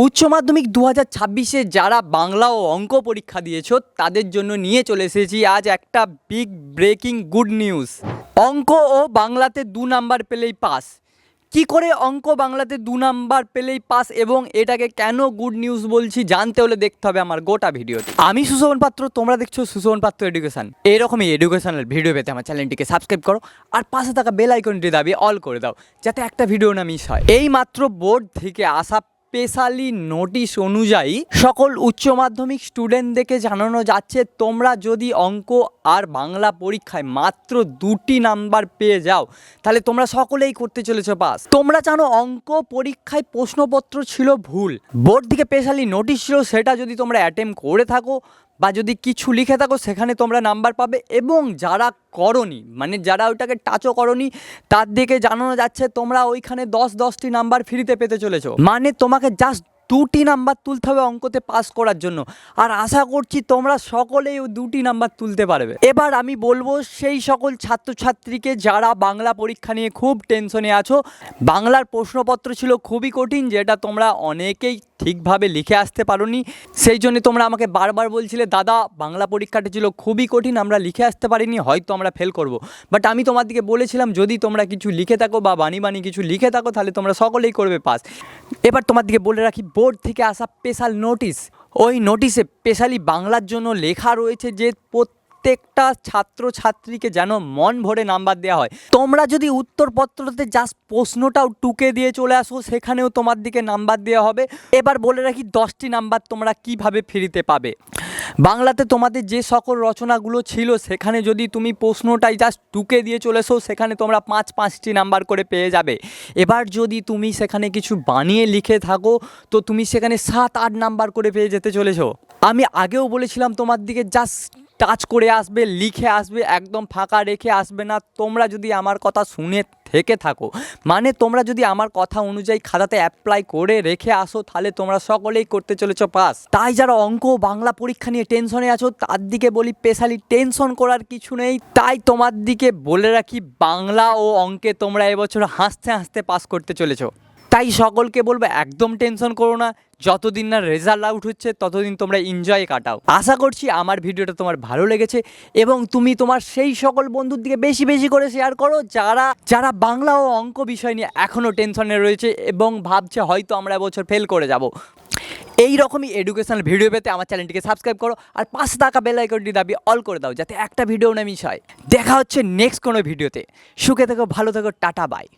উচ্চ মাধ্যমিক 2026-এ যারা বাংলা ও অঙ্ক পরীক্ষা দিয়েছো তাদের জন্য নিয়ে চলে এসেছি আজ একটা বিগ ব্রেকিং গুড নিউজ। অঙ্ক ও বাংলাতে 2 নাম্বার পেলেই পাস। কি করে অঙ্ক বাংলাতে 2 নাম্বার পেলেই পাস এবং এটাকে কেন গুড নিউজ বলছি জানতে হলে দেখতে হবে আমার গোটা ভিডিওটি। আমি সুশোভন পাত্র, তোমরা দেখছো সুশোভন পাত্র এডুকেশন। এরকমই এডুকেশনাল ভিডিও পেতে আমার চ্যানেলটিকে সাবস্ক্রাইব করো আর পাশে থাকা বেল আইকনটি দাবিয়ে অল করে দাও যাতে একটা ভিডিও না মিস হয়। এই মাত্র বোর্ড থেকে আসা স্পেশালি নোটিশ অনুযায়ী সকল উচ্চ মাধ্যমিক স্টুডেন্টদেরকে জানানো যাচ্ছে, তোমরা যদি অঙ্ক আর বাংলা পরীক্ষায় মাত্র 2টি নাম্বার পেয়ে যাও তাহলে তোমরা সকলেই করতে চলেছো পাস। তোমরা জানো অঙ্ক পরীক্ষায় প্রশ্নপত্র ছিল ভুল, বোর্ড থেকে স্পেশালি নোটিশ ছিল, সেটা যদি তোমরা অ্যাটেম্প করে থাকো বা যদি কিছু লিখে থাকো সেখানে তোমরা নাম্বার পাবে, এবং যারা করনি মানে যারা ওইটাকে টাচও করনি তার দিকে জানানো যাচ্ছে তোমরা ওইখানে 10টি নাম্বার ফ্রিতে পেতে চলেছো। মানে তোমাকে জাস্ট 2টি নাম্বার তুলতে হবে অঙ্কতে পাস করার জন্য, আর আশা করছি তোমরা সকলেই ওই 2টি নাম্বার তুলতে পারবে। এবার আমি বলবো সেই সকল ছাত্রছাত্রীকে যারা বাংলা পরীক্ষা নিয়ে খুব টেনশনে আছো, বাংলার প্রশ্নপত্র ছিল খুবই কঠিন যেটা তোমরা অনেকেই ঠিকভাবে লিখে আসতে পারোনি, সেই জন্য তোমরা আমাকে বারবার বলছিলে দাদা বাংলা পরীক্ষাটা ছিল খুবই কঠিন, আমরা লিখে আসতে পারিনি, হয়তো আমরা ফেল করব। বাট আমি তোমাদেরকে বলেছিলাম যদি তোমরা কিছু লিখে থাকো বা বানি কিছু লিখে থাকো তাহলে তোমরা সকলেই করবে পাস। এবার তোমাদেরকে বলে রাখি বোর্ড থেকে আসা স্পেশাল নোটিশ, ওই নোটিশে স্পেশালি বাংলার জন্য লেখা রয়েছে যে প্রত্যেকটা ছাত্রছাত্রীকে যেন মন ভরে নাম্বার দেওয়া হয়। তোমরা যদি উত্তরপত্রতে জাস্ট প্রশ্নটাও টুকে দিয়ে চলে আসো সেখানেও তোমার দিকে নাম্বার দেওয়া হবে। এবার বলে রাখি 10টি নাম্বার তোমরা কিভাবে ফ্রিতে পাবে। বাংলাতে তোমাদের যে সকল রচনাগুলো ছিল সেখানে যদি তুমি প্রশ্নটাই জাস্ট টুকে দিয়ে চলে এসো সেখানে তোমরা 5টি নাম্বার করে পেয়ে যাবে। এবার যদি তুমি সেখানে কিছু বানিয়ে লিখে থাকো তো তুমি সেখানে 7-8 নাম্বার করে পেয়ে যেতে চলেছো। আমি আগেও বলেছিলাম তোমার দিকে জাস্ট টাচ করে আসবে, লিখে আসবে, একদম ফাঁকা রেখে আসবে না। তোমরা যদি আমার কথা শুনে থেকে থাকো মানে তোমরা যদি আমার কথা অনুযায়ী খাতাতে অ্যাপ্লাই করে রেখে আসো তাহলে তোমরা সকলেই করতে চলেছো পাস। তাই যারা অঙ্ক বাংলা পরীক্ষা নিয়ে টেনশনে আছো তার দিকে বলি স্পেশালি টেনশন করার কিছু নেই। তাই তোমার দিকে বলে রাখি বাংলা ও অঙ্কে তোমরা এবছর হাসতে হাসতে পাস করতে চলেছো। তাই সকলকে বলবো একদম টেনশন করো না, যতদিন না রেজাল্ট আউট হচ্ছে ততদিন তোমরা এনজয় কাটাও। আশা করছি আমার ভিডিওটা তোমার ভালো লেগেছে এবং তুমি তোমার সেই সকল বন্ধুর দিকে বেশি বেশি করে শেয়ার করো যারা বাংলা ও অঙ্ক বিষয় নিয়ে এখনও টেনশনে রয়েছে এবং ভাবছে হয়তো আমরা এবছর ফেল করে যাব। এই রকমই এডুকেশনাল ভিডিও পেতে আমার চ্যানেলটিকে সাবস্ক্রাইব করো আর পাশে থাকা বেল আইকনটি দাবিয়ে অল করে দাও যাতে একটা ভিডিও না মিস হয়। দেখা হচ্ছে নেক্সট কোনো ভিডিওতে। সুখে থেকো, ভালো থেকো, টাটা বাই।